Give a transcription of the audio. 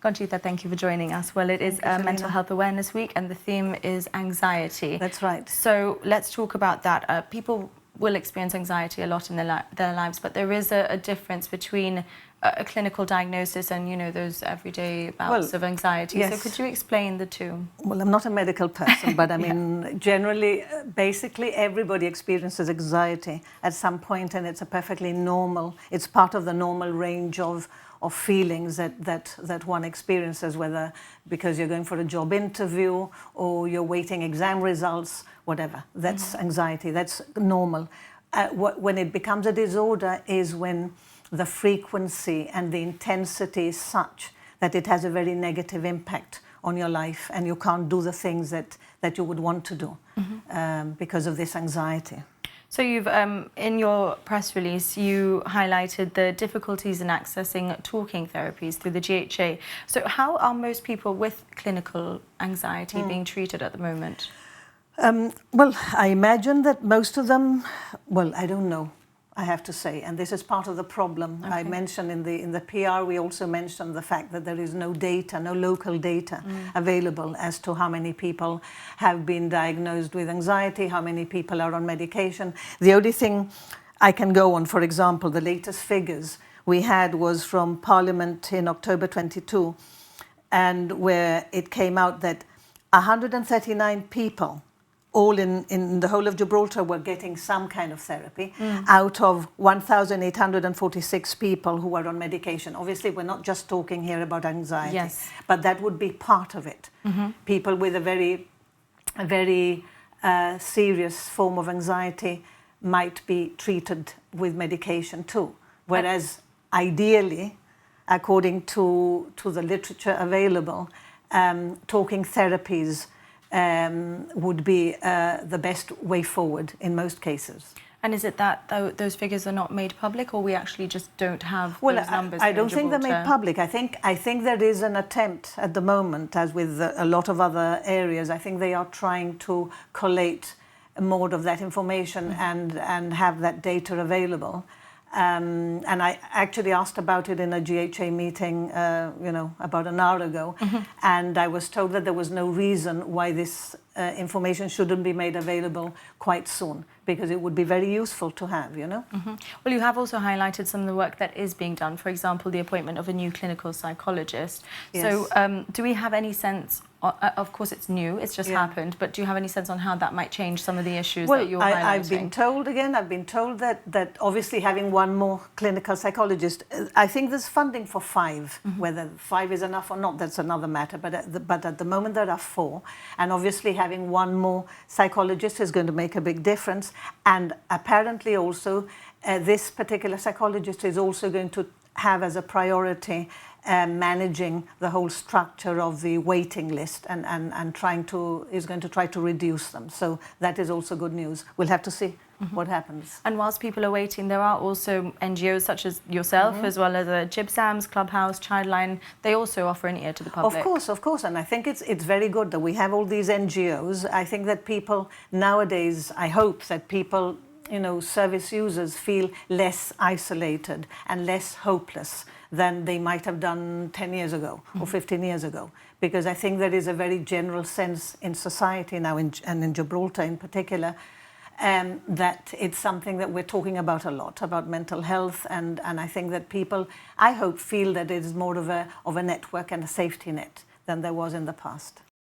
Conchita, thank you for joining us. Well, it is Mental Health Awareness Week and the theme is anxiety. That's right. So let's talk about that. People will experience anxiety a lot in their lives, but there is a difference between a clinical diagnosis and, you know, those everyday bouts of anxiety. Yes. So could you explain the two? Well, I'm not a medical person, but I mean, generally, basically everybody experiences anxiety at some point, and it's a perfectly normal, it's part of the normal range of feelings that one experiences, whether because you're going for a job interview or you're waiting exam results, whatever. That's anxiety, that's normal. When it becomes a disorder is when the frequency and the intensity is such that it has a very negative impact on your life and you can't do the things that you would want to do because of this anxiety. So you've, in your press release, you highlighted the difficulties in accessing talking therapies through the GHA. So how are most people with clinical anxiety being treated at the moment? Well, I imagine that most of them, well, I don't know, I have to say, and this is part of the problem. Okay. I mentioned in the PR, we also mentioned the fact that there is no data, no local data available as to how many people have been diagnosed with anxiety, how many people are on medication. The only thing I can go on, for example, the latest figures we had was from Parliament in October 22, and where it came out that 139 people all in the whole of Gibraltar were getting some kind of therapy out of 1,846 people who were on medication. Obviously, we're not just talking here about anxiety, but that would be part of it. People with a very serious form of anxiety might be treated with medication too. Whereas ideally, according to the literature available, talking therapies would be the best way forward in most cases. And is it that those figures are not made public, or we actually just don't have those numbers? I don't think they're made public. I think there is an attempt at the moment, as with a lot of other areas. I think they are trying to collate more of that information and have that data available. And I actually asked about it in a GHA meeting, about an hour ago, and I was told that there was no reason why this information shouldn't be made available quite soon, because it would be very useful to have, you know. Well, you have also highlighted some of the work that is being done, for example, the appointment of a new clinical psychologist. Yes. So do we have any sense, of course it's new, it's just happened, but do you have any sense on how that might change some of the issues that you're highlighting? I've been told that obviously having one more clinical psychologist, I think there's funding for 5. Whether 5 is enough or not, that's another matter, but at the moment there are 4, and obviously having one more psychologist is going to make a big difference. And apparently also this particular psychologist is also going to have as a priority managing the whole structure of the waiting list and is going to try to reduce them. So that is also good news. We'll have to see what happens. And whilst people are waiting, there are also NGOs such as yourself, as well as GibSAMS, Clubhouse, Childline. They also offer an ear to the public. Of course, and I think it's very good that we have all these NGOs. I think that people nowadays, I hope that people, service users feel less isolated and less hopeless than they might have done 10 years ago or 15 years ago. Because I think there is a very general sense in society now, and in Gibraltar in particular, that it's something that we're talking about a lot, about mental health, and I think that people, I hope, feel that it is more of a network and a safety net than there was in the past.